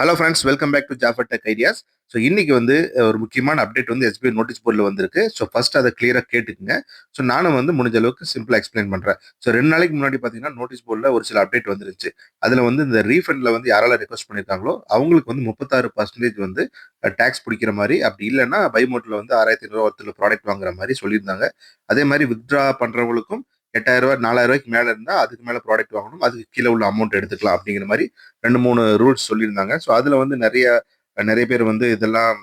Hello friends, welcome back to Jafar tech ideas. So இன்னைக்கு வந்து ஒரு முக்கியமான அப்டேட் வந்து எஸ்பிஐ நோட்டீஸ் போர்டில் வந்திருக்கு. ஸோ ஃபர்ஸ்ட் அதை கிளியராக கேட்டுக்குங்க. ஸோ நானும் வந்து முடிஞ்ச அளவுக்கு சிம்பிளாக எக்ஸ்பிளைன் பண்ணுறேன். ஸோ 2 நாளைக்கு முன்னாடி பார்த்தீங்கன்னா நோட்டீஸ் போர்டில் ஒரு சில அப்டேட் வந்துருச்சு. அதில் வந்து இந்த ரீஃபண்டில் வந்து யாரெல்லாம் ரெக்வஸ்ட் பண்ணியிருக்காங்களோ அவங்களுக்கு வந்து 36% வந்து டேக்ஸ் பிடிக்கிற மாதிரி, அப்படி இல்லைன்னா பைமோட்டில் வந்து 6,500 ஒருத்தர் ப்ராடக்ட் வாங்குற மாதிரி சொல்லியிருந்தாங்க. அதே மாதிரி வித்ட்ரா பண்ணுறவங்களுக்கும் 8,000 4,000 மேலே இருந்தால் அதுக்கு மேலே ப்ராடக்ட் வாங்கணும், அதுக்கு கீழே உள்ள அமௌண்ட் எடுத்துக்கலாம் அப்படிங்கிற மாதிரி 2 3 ரூல்ஸ் சொல்லியிருந்தாங்க. ஸோ அதில் வந்து நிறைய நிறைய பேர் வந்து இதெல்லாம்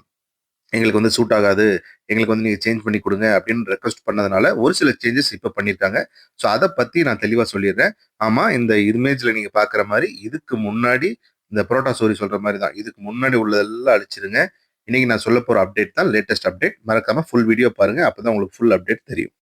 எங்களுக்கு வந்து சூட் ஆகாது, எங்களுக்கு வந்து நீங்கள் சேஞ்ச் பண்ணி கொடுங்க அப்படின்னு ரெக்வஸ்ட் பண்ணதுனால ஒரு சில சேஞ்சஸ் இப்போ பண்ணியிருக்காங்க. ஸோ அதை பற்றி நான் தெளிவாக சொல்லிடுறேன். ஆமாம், இந்த இமேஜில் நீங்கள் பார்க்குற மாதிரி இதுக்கு முன்னாடி இந்த புரோட்டா ஸ்டோரி சொல்கிற மாதிரி தான், இதுக்கு முன்னாடி உள்ளதெல்லாம் அழிச்சிருங்க. இன்னைக்கு நான் சொல்ல போகிற அப்டேட் தான் லேட்டஸ்ட் அப்டேட். மறக்காமல் ஃபுல் வீடியோ பாருங்கள், அப்போ தான் உங்களுக்கு ஃபுல் அப்டேட் தெரியும்.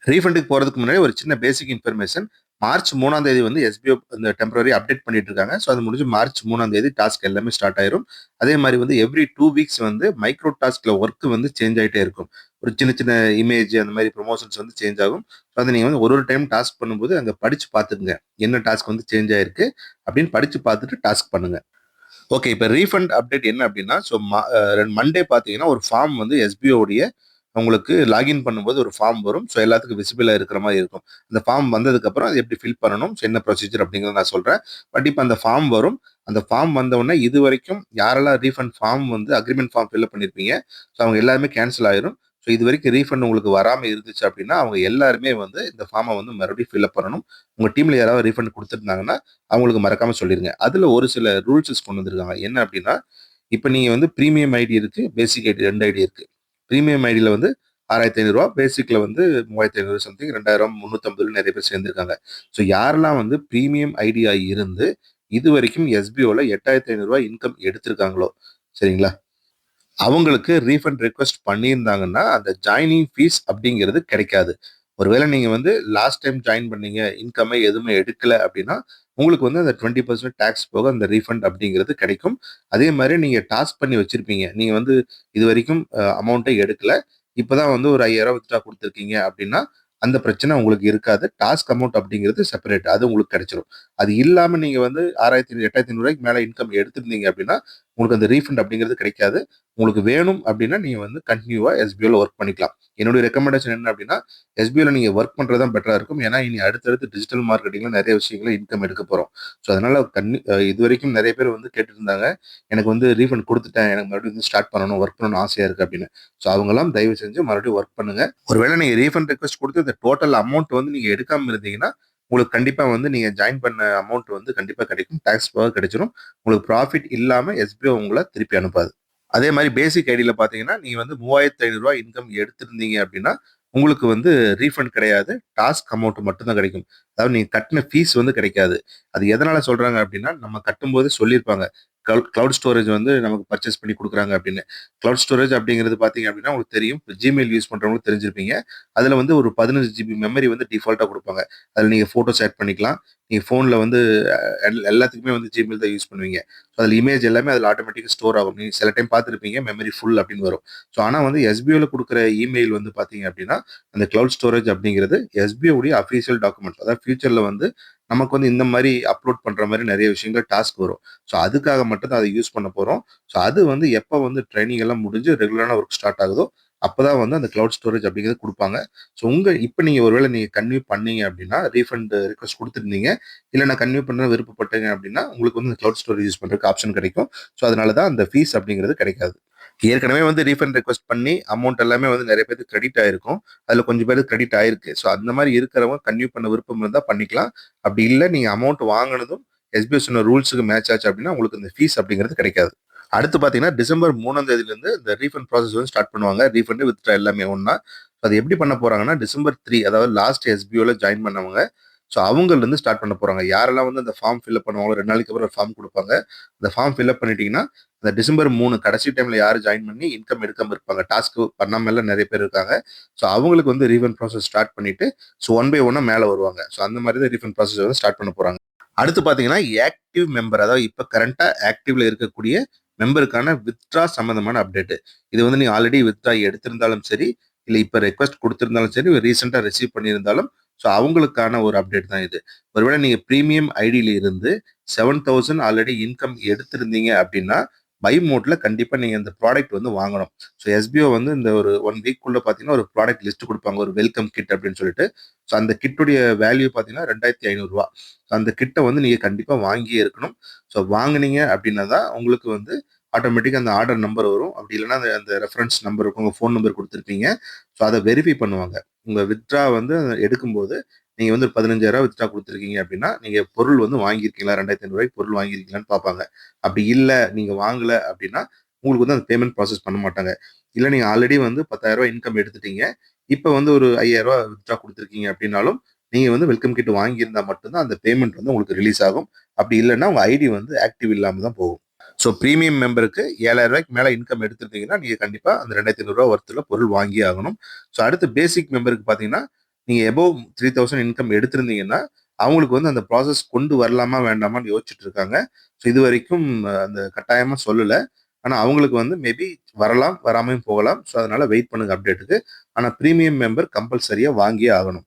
ரீஃபண்டுக்கு போகிறதுக்கு முன்னாடி ஒரு சின்ன பேசிக் இன்ஃபர்மேஷன். மார்ச் 3ஆம் தேதி வந்து எஸ்பிஓ இந்த டெம்பரரி அப்டேட் பண்ணிட்டு இருக்காங்க. ஸோ அது முடிஞ்சு மார்ச் 3ஆம் தேதி டாஸ்க் எல்லாமே ஸ்டார்ட் ஆயிரும். அதே மாதிரி வந்து எவ்ரி 2 வீக்ஸ் வந்து மைக்ரோ டாஸ்க்ல ஒர்க் வந்து சேஞ்ச் ஆகிட்டே இருக்கும். ஒரு சின்ன சின்ன இமேஜ் அந்த மாதிரி ப்ரொமோஷன்ஸ் வந்து சேஞ்ச் ஆகும். ஸோ அதை நீங்கள் வந்து ஒரு ஒரு டைம் டாஸ்க் பண்ணும்போது அங்கே படிச்சு பார்த்துக்குங்க, என்ன டாஸ்க் வந்து சேஞ்ச் ஆயிருக்கு அப்படின்னு படிச்சு பார்த்துட்டு டாஸ்க் பண்ணுங்க. ஓகே, இப்போ ரீஃபண்ட் அப்டேட் என்ன அப்படின்னா, ஸோ மண்டே பார்த்தீங்கன்னா ஒரு ஃபார்ம் வந்து எஸ்பிஓடைய உங்களுக்கு லாகின் பண்ணும்போது ஒரு ஃபார்ம் வரும். ஸோ எல்லாத்துக்கும் விசிபிளாக இருக்கிற மாதிரி இருக்கும். அந்த ஃபார்ம் வந்ததுக்கப்புறம் அது எப்படி ஃபில் பண்ணணும், ஸோ என்ன ப்ரொசீஜர் அப்படிங்கிறத நான் சொல்கிறேன். பட் இப்போ அந்த ஃபார்ம் வரும். அந்த ஃபார்ம் வந்தவுடனே இது வரைக்கும் யாரெல்லாம் ரீஃபண்ட் ஃபார்ம் வந்து அக்ரிமெண்ட் ஃபார்ம் ஃபில்அப் பண்ணியிருப்பீங்க, ஸோ அவங்க எல்லாருமே கேன்சல் ஆயிரும். ஸோ இது வரைக்கும் ரீஃபண்ட் உங்களுக்கு வராமல் இருந்துச்சு அப்படின்னா அவங்க எல்லாருமே வந்து இந்த ஃபார்மை வந்து மறுபடியும் ஃபில்அப் பண்ணணும். உங்கள் டீமில் யாராவது ரீஃபண்ட் கொடுத்துருந்தாங்கன்னா அவங்களுக்கு மறக்காமல் சொல்லிடுங்க. அதில் ஒரு சில ரூல்ஸஸ் கொண்டு வந்திருக்காங்க. என்ன அப்படின்னா, இப்போ நீங்கள் வந்து ப்ரீமியம் ஐடி இருக்குது, பேசிக் ஐடி 2 ஐடி இருக்குது. ப்ரீமியம் ஐடியில் வந்து 6,500, பேசிக்ல வந்து 3,500 சம்திங், 2,000 350 நிறைய பேர் சேர்ந்திருக்காங்க. ஸோ யாரெல்லாம் வந்து ப்ரீமியம் ஐடியா இருந்து இது வரைக்கும் எஸ்பிஓல 8,500 இன்கம் எடுத்திருக்காங்களோ, சரிங்களா, அவங்களுக்கு ரீஃபண்ட் ரெக்வஸ்ட் பண்ணியிருந்தாங்கன்னா அந்த ஜாயினிங் ஃபீஸ் அப்படிங்கிறது கிடைக்காது. ஒருவேளை நீங்க வந்து லாஸ்ட் டைம் ஜாயின் பண்ணீங்க, இன்கமே எதுவுமே எடுக்கல அப்படின்னா உங்களுக்கு வந்து அந்த 20% டேக்ஸ் போக அந்த ரீஃபண்ட் அப்படிங்கிறது கிடைக்கும். அதே மாதிரி நீங்க டாஸ்க் பண்ணி வச்சிருப்பீங்க, நீங்க வந்து இது வரைக்கும் அமௌண்ட்டை எடுக்கல, இப்பதான் வந்து ஒரு 5,000 வித்ட்ரா கொடுத்துருக்கீங்க அப்படின்னா அந்த பிரச்சனை உங்களுக்கு இருக்காது. டாஸ்க் அமௌண்ட் அப்படிங்கிறது செப்பரேட், அது உங்களுக்கு கிடைச்சிரும். அது இல்லாம நீங்க வந்து 6,500 8,500 மேல இன்கம் எடுத்திருந்தீங்க அப்படின்னா உங்களுக்கு அந்த ரீஃபண்ட் அப்படிங்கிறது கிடைக்காது. உங்களுக்கு வேணும் அப்படின்னா நீங்க வந்து கண்டினியூவா எஸ்பிஓல ஒர்க் பண்ணிக்கலாம். என்னுடைய ரெக்கமெண்டேஷன் என்ன அப்படின்னா, எஸ்பிஓல நீங்க ஒர்க் பண்றது தான் பெட்டரா இருக்கும். ஏன்னா இனி அடுத்தடுத்து டிஜிட்டல் மார்க்கெட்டிங்ல நிறைய விஷயங்களை இன்கம் எடுக்க போறோம். ஸோ அதனால இது வரைக்கும் நிறைய பேர் வந்து கேட்டுட்டு இருந்தாங்க, எனக்கு வந்து ரீஃபண்ட் கொடுத்துட்டேன், எனக்கு மறுபடியும் வந்து ஸ்டார்ட் பண்ணணும், ஒர்க் பண்ணணும்னு ஆசையா இருக்கு அப்படின்னு. ஸோ அவங்கலாம் தயவு செஞ்சு மறுபடியும் ஒர்க் பண்ணுங்க. ஒருவேளை நீங்க ரீஃபண்ட் ரெக்வஸ்ட் கொடுத்து இந்த டோட்டல் அமௌண்ட் வந்து நீங்க எடுக்காம இருந்தீங்கன்னா உங்களுக்கு கண்டிப்பா வந்து நீங்க ஜாயின் பண்ண அமௌண்ட் வந்து கண்டிப்பா கிடைக்கும். டாக்ஸ் போக கிடைச்சிரும். உங்களுக்கு ப்ராஃபிட் இல்லாம எஸ்பிஓ உங்களை திருப்பி அனுப்பாது. அதே மாதிரி பேசிக் ஐடியில் பார்த்தீங்கன்னா, நீங்க வந்து ரூ. 3,500 இன்கம் எடுத்திருந்தீங்க அப்படின்னா, உங்களுக்கு வந்து ரீஃபண்ட் கிடையாது. டாஸ்க் அமௌண்ட் மட்டும் தான் கிடைக்கும். அதாவது நீங்க கட்டின ஃபீஸ் வந்து கிடைக்காது. அது எதனால சொல்றாங்க அப்படின்னா, நம்ம கட்டும்போது சொல்லியிருப்பாங்க. கிளவுட் ஸ்டோரேஜ் வந்து நமக்கு பர்ச்சேஸ் பண்ணி குடுக்குறாங்க அப்படின்னு. கிளவுட் ஸ்டோரேஜ் அப்படிங்கிறது பார்த்தீங்க அப்படின்னா, உங்களுக்கு தெரியும். இப்ப Gmail யூஸ் பண்றவங்களுக்கு தெரிஞ்சிருப்பீங்க. அதுல வந்து ஒரு 15 ஜிபி மெமரி வந்து டிஃபால்ட்டா குடுப்பாங்க. அதுல நீங்க ஃபோட்டோஸ் ஆட் பண்ணிக்கலாம். நீங்க ஃபோன்ல வந்து எல்லாத்துக்குமே வந்து Gmail தான் யூஸ் பண்ணுவீங்க. ஸோ அதில் இமேஜ் எல்லாமே அதில் ஆட்டோமேட்டிக்காக ஸ்டோர் ஆகும். நீங்கள் சில டைம் பார்த்துருப்பீங்க மெமரி ஃபுல் அப்படின்னு வரும். ஸோ ஆனால் வந்து எஸ்பிஓல கொடுக்குற இமெயில் வந்து பார்த்தீங்க அப்படின்னா அந்த கிளவுட் ஸ்டோரேஜ் அப்படிங்கிறது எஸ்பிஓடைய அஃபீஷியல் டாக்குமெண்ட். அதாவது ஃபியூச்சரில் வந்து நமக்கு வந்து இந்த மாதிரி அப்லோட் பண்ணுற மாதிரி நிறைய விஷயங்கள் டாஸ்க் வரும். ஸோ அதுக்காக மட்டும் தான் அதை யூஸ் பண்ண போகிறோம். ஸோ அது வந்து எப்போ வந்து ட்ரைனிங் எல்லாம் முடிஞ்சு ரெகுலரான ஒர்க் ஸ்டார்ட் ஆகுதோ அப்பதான் வந்து அந்த கிளவுட் ஸ்டோரேஜ் அப்படிங்கிறது கொடுப்பாங்க. ஸோ இப்போ நீங்கள் ஒருவேளை நீங்கள் கன்டினியூ பண்ணீங்க அப்படின்னா ரீஃபண்ட் ரிக்வஸ்ட் கொடுத்துருந்தீங்க, இல்லை நான் கன்டினியூ பண்ண விருப்பப்பட்டேங்க அப்படின்னா உங்களுக்கு வந்து கிளவுட் ஸ்டோரேஜ் யூஸ் பண்ணுறதுக்கு ஆப்ஷன் கிடைக்கும். ஸோ அதனால தான் அந்த ஃபீஸ் அப்படிங்கிறது கிடைக்காது. ஏற்கனவே வந்து ரீஃபண்ட் ரெக்வஸ்ட் பண்ணி அமௌண்ட் எல்லாமே வந்து நிறைய பேருக்கு கிரெடிட் ஆயிருக்கும். அதில் கொஞ்சம் பேருக்கு கிரெடிட் ஆயிருக்கு. ஸோ அந்த மாதிரி இருக்கிறவங்க கன்டினியூ பண்ண விருப்பம் இருந்தால் பண்ணிக்கலாம். அப்படி இல்லை நீங்கள் அமௌண்ட் வாங்கினதும் எஸ்பிஐ சொன்ன ரூல்ஸுக்கு மேட்ச் ஆச்சு அப்படின்னா உங்களுக்கு இந்த ஃபீஸ் அப்படிங்கிறது கிடைக்காது. அடுத்து பார்த்தீங்கன்னா டிசம்பர் 3ஆம் தேதியிலேருந்து இந்த ரீஃபண்ட் ப்ராசஸ் வந்து ஸ்டார்ட் பண்ணுவாங்க. ரீஃபண்ட் வித்ட்ரா எல்லாமே ஒன்றா. அது எப்படி பண்ண போறாங்கன்னா டிசம்பர் 3, அதாவது லாஸ்ட் எஸ்பிஓல ஜாயின் பண்ணவங்க, ஸோ அவங்கலேருந்து ஸ்டார்ட் பண்ண போறாங்க. யாரெல்லாம் வந்து அந்த ஃபார்ம் ஃபில்அப் பண்ணுவாங்களோ 2 நாளைக்கு அப்புறம் ஒரு ஃபார்ம் கொடுப்பாங்க. அந்த ஃபார்ம் ஃபில்அப் பண்ணிட்டீங்கன்னா அந்த டிசம்பர் 3 கடைசி டைம்ல யார் ஜாயின் பண்ணி இன்கம் எடுக்காம இருப்பாங்க, டாஸ்க் பண்ணாம எல்லாம் நிறைய பேர் இருக்காங்க. ஸோ அவங்களுக்கு வந்து ரீஃபண்ட் ப்ராசஸ் ஸ்டார்ட் பண்ணிட்டு ஸோ 1 பை 1 மேலே வருவாங்க. ஸோ அந்த மாதிரி தான் ரீஃபண்ட் ப்ராசஸ் வந்து ஸ்டார்ட் பண்ண போறாங்க. அடுத்து பார்த்தீங்கன்னா ஆக்டிவ் மெம்பர், அதாவது இப்போ கரண்டா ஆக்டிவ்ல இருக்கக்கூடிய மெம்பருக்கான வித்ட்ரா சம்பந்தமான அப்டேட். இது வந்து நீங்க ஆல்ரெடி வித்ட்ரா எடுத்திருந்தாலும் சரி, இல்லை இப்போ ரெக்வஸ்ட் கொடுத்திருந்தாலும் சரி, ரீசெண்டாக ரிசீவ் பண்ணியிருந்தாலும், ஸோ அவங்களுக்கான ஒரு அப்டேட் தான் இது. ஒருவேளை நீங்க பிரீமியம் ஐடியில இருந்து 7,000 ஆல்ரெடி இன்கம் எடுத்திருந்தீங்க அப்படின்னா, பை மோட்ல கண்டிப்பா நீங்க இந்த ப்ராடக்ட் வந்து வாங்கணும். ஸோ எஸ்பிஓ வந்து இந்த ஒரு 1 வீக்குள்ள பார்த்தீங்கன்னா, ஒரு ப்ராடக்ட் லிஸ்ட் குடுப்பாங்க. ஒரு வெல்கம் கிட் அப்படின்னு சொல்லிட்டு. ஸோ அந்த கிட்டுடைய வேல்யூ பார்த்தீங்கன்னா, ரூ. 2,500. ஸோ அந்த கிட்ட வந்து நீங்க கண்டிப்பா வாங்கியே இருக்கணும். ஸோ வாங்குனீங்க அப்படின்னா தான் உங்களுக்கு வந்து ஆட்டோமேட்டிக்கா அந்த ஆர்டர் நம்பர் வரும். அப்படி இல்லன்னா அந்த அந்த ரெஃபரன்ஸ் நம்பர் இருக்கும். உங்க ஃபோன் நம்பர் குடுத்துருப்பீங்க. ஸோ அத வெரிஃபை பண்ணுவாங்க. உங்க வித்ட்ரா வந்து எடுக்கும்போது, நீங்க வந்து ஒரு ரூ. 15,000 வித்ட்ரா குடுத்துருக்கீங்க அப்படின்னா, நீங்க பொருள் வந்து வாங்கியிருக்கீங்களா? ரூ. 2,500 பொருள் வாங்கியிருக்கீங்களான்னு பார்ப்பாங்க. அப்படி இல்ல, நீங்க வாங்கல அப்படின்னா, உங்களுக்கு வந்து அந்த பேமெண்ட் ப்ராசஸ் பண்ண மாட்டாங்க. இல்ல நீங்க ஆல்ரெடி வந்து ரூ. 10,000 இன்கம் எடுத்துட்டீங்க. இப்ப வந்து ஒரு ரூ. 5,000 வித்ட்ரா குடுத்துருக்கீங்க அப்படின்னாலும், நீங்க வந்து வெல்கம் கிட் வாங்கியிருந்தா மட்டும் தான் அந்த பேமெண்ட் வந்து உங்களுக்கு ரிலீஸ் ஆகும். அப்படி இல்லன்னா உங்க ஐடி வந்து ஆக்டிவ் இல்லாம தான் போகும். ஸோ பிரீமியம் மெம்பருக்கு ரூ. 7,000க்கு மேல இன்கம் எடுத்திருந்தீங்கன்னா, நீங்க கண்டிப்பா அந்த ரூ. 2,500 வொர்த்துல பொருள் வாங்கியே ஆகணும். ஸோ அடுத்து பேசிக் மெம்பருக்கு பார்த்தீங்கன்னா, நீங்க எபோவ் 3,000 இன்கம் எடுத்திருந்தீங்கன்னா, அவங்களுக்கு வந்து அந்த ப்ராசஸ் கொண்டு வரலாமா, வேண்டாமான்னு யோசிச்சுட்டு இருக்காங்க. ஸோ இதுவரைக்கும் அந்த கட்டாயமா சொல்லல. ஆனா அவங்களுக்கு வந்து மேபி வரலாம், வராமயும் போகலாம். ஸோ அதனால வெயிட் பண்ணுங்க அப்டேட்டுக்கு. ஆனா பிரீமியம் மெம்பர் கம்பல்சரியா வாங்கியே ஆகணும்.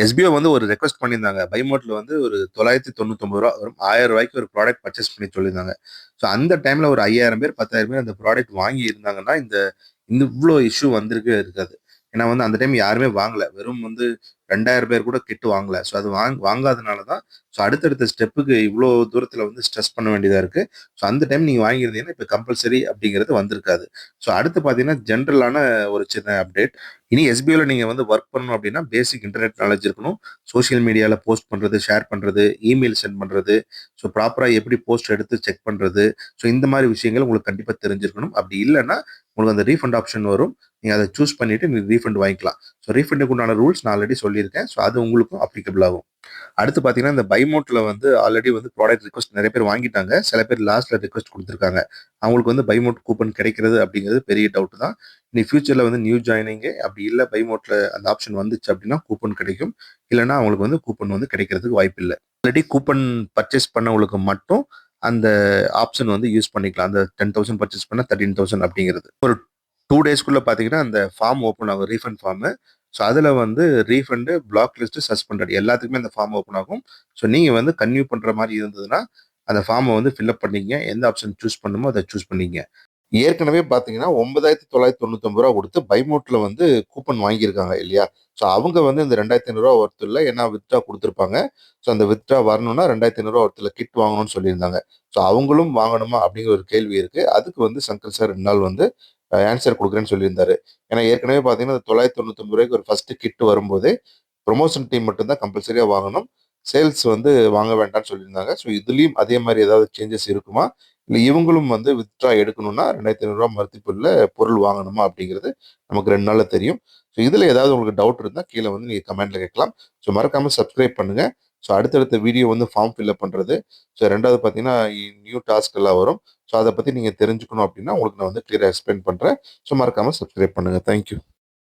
எஸ்பிஓ வந்து ஒரு ரெக்வெஸ்ட் பண்ணியிருந்தாங்க. பைமோட்ல வந்து ஒரு ரூ. 999 வரும். ரூ. 1000க்கு ஒரு ப்ராடக்ட் பர்ச்சேஸ் பண்ணி சொல்லியிருந்தாங்க. ஸோ அந்த டைம்ல ஒரு 5,000 பேர், 10,000 பேர் அந்த ப்ராடக்ட் வாங்கி இருந்தாங்கன்னா, இந்த இந்த இவ்ளோ இஷ்யூ வந்திருக்கவே இருக்காது. ஏன்னா வந்து அந்த டைம் யாருமே வாங்கல. வெறும் வந்து 2,000 பேர் கூட கிட் வாங்கல. ஸோ அது வாங்காதனால தான் ஸோ அடுத்தடுத்த ஸ்டெப்புக்கு இவ்ளோ தூரத்தில வந்து ஸ்ட்ரெஸ் பண்ண வேண்டியதா இருக்கு. ஸோ அந்த டைம் நீங்க வாங்கியிருந்தீங்கன்னா, இப்ப கம்பல்சரி அப்படிங்கிறது வந்திருக்காது. ஸோ அடுத்து பார்த்தீங்கன்னா, ஜெனரலான ஒரு சின்ன அப்டேட். இனி எஸ்பிஓல நீங்க வந்து ஒர்க் பண்ணணும் அப்படின்னா, பேசிக் இன்டர்நெட் நாலேட்ஜ் இருக்கணும். சோசியல் மீடியால போஸ்ட் பண்றது, ஷேர் பண்றது, இமெயில் சென்ட் பண்றது, ஸோ ப்ராப்பரா எப்படி போஸ்ட் எடுத்து செக் பண்றது, ஸோ இந்த மாரி விஷயங்கள் உங்களுக்கு கண்டிப்பா தெரிஞ்சிருக்கணும். அப்படி இல்லன்னா, உங்களுக்கு அந்த ரீஃபண்ட் ஆப்ஷன் வரும். நீங்க அத சூஸ் பண்ணிட்டு நீங்க ரீஃபண்ட் வாங்கிக்கலாம். ஸோ ரீஃபண்டுக்கு உண்டான ரூல்ஸ் நான் ஆல்ரெடி சொல்லியிருக்கேன். ஸோ அது உங்களுக்கும் அப்ளிகபிள் ஆகும். அடுத்து பார்த்தீங்கன்னா, இந்த பைமோட்ல வந்து ஆல்ரெடி வந்து ப்ராடக்ட் ரிக்வெஸ்ட் நெறைய பேர் வாங்கிட்டாங்க. சில பேர் லாஸ்ட்ல ரிக்வெஸ்ட் குடுத்துருக்காங்க. அவங்களுக்கு வந்து பைமோட் கூப்பன் கிடைக்கிறது அப்படிங்கிறது பெரிய டவுட் தான். இனி ஃபியூச்சர்ல வந்து நியூ ஜாயினிங் அப்படி இல்ல பைமோட்ல அந்த ஆப்ஷன் வந்துச்சு அப்படின்னா கூப்பன் கிடைக்கும். இல்லன்னா அவங்களுக்கு வந்து கூப்பன் வந்து கிடைக்கிறதுக்கு வாய்ப்பில்ல. ஆல்ரெடி கூப்பன் பர்ச்சேஸ் பண்ணவங்களுக்கு மட்டும் அந்த ஆப்ஷன் வந்து யூஸ் பண்ணிக்கலாம். அந்த 10,000 பர்ச்சேஸ் பண்ணா 13,000 அப்படிங்கிறது. ஒரு 2 டேஸ்க்குள்ள பார்த்தீங்கன்னா, அந்த ஃபார்ம் ஓப்பன் ஆகும். Refund form. ஸோ அதில வந்து ரீஃபண்டு, பிளாக் லிஸ்ட், சஸ்பெண்டட் எல்லாத்துக்குமே அந்த ஃபார்ம் ஓப்பன் ஆகும். ஸோ நீங்க வந்து கன்டின்யூ பண்ற மாரி இருந்ததுன்னா, அந்த ஃபார்ம வந்து ஃபில் அப் பண்ணிக்கங்க. எந்த ஆப்ஷன் சூஸ் பண்ணணுமோ அத சூஸ் பண்ணிக்கங்க. ஏற்கனவே பார்த்தீங்கன்னா, ரூ. 9,999 குடுத்து பைமோட்ல வந்து கூப்பன் வாங்கியிருக்காங்க இல்லையா? ஸோ அவங்க வந்து இந்த ரூ. 2,500 ஒர்த் இல்ல. ஏன்னா வித்ட்ரா குடுத்துருப்பாங்க. ஸோ அந்த வித்ட்ரா வரணும்னா ரூ. 2,500 ஒர்த்ல கிட் வாங்கணும்னு சொல்லியிருந்தாங்க. ஸோ அவங்களும் வாங்கணுமா? அப்படிங்கிற ஒரு கேள்வி இருக்கு. அதுக்கு வந்து சங்கர் சார் 2 நாள் வந்து ஆன்ஸர் குடுக்குறேன்னு சொல்லியிருந்தாரு. ஏன்னா ஏற்கனவே பார்த்தீங்கன்னா, ரூ. 999க்கு ஒரு ஃபர்ஸ்ட் கிட் வரும்போதே, ப்ரமோஷன் டீம் மட்டும் தான் கம்பல்சரியா வாங்கணும். சேல்ஸ் வந்து வாங்க வேண்டாம்னு சொல்லியிருந்தாங்க. ஸோ இதுலயும் அதே மாரி ஏதாவது சேஞ்சஸ் இருக்குமா? இல்ல இவங்களும் வந்து வித்ட்ரா எடுக்கணும்னா ரூ. 2,500 மதிப்புள்ள பொருள் வாங்கணுமா? அப்படிங்கிறது நமக்கு 2 நாள்ல தெரியும். ஸோ இதுல ஏதாவது உங்களுக்கு டவுட் இருந்தா கீழ வந்து நீங்க கமெண்ட்ல கேட்கலாம். ஸோ மறக்காம சப்ஸ்கிரைப் பண்ணுங்க. ஸோ அடுத்தடுத்த வீடியோ வந்து ஃபார்ம் ஃபில் அப் பண்றது. ஸோ 2வது பார்த்தீங்கன்னா, நியூ டாஸ்க் எல்லாம் வரும். ஸோ அத பத்தி நீங்க தெரிஞ்சுக்கணும் அப்படின்னா, உங்களுக்கு நான் வந்து கிளியரா எக்ஸ்பிளைன் பண்றேன். ஸோ மறக்காம சப்ஸ்கிரைப் பண்ணுங்க. Thank you.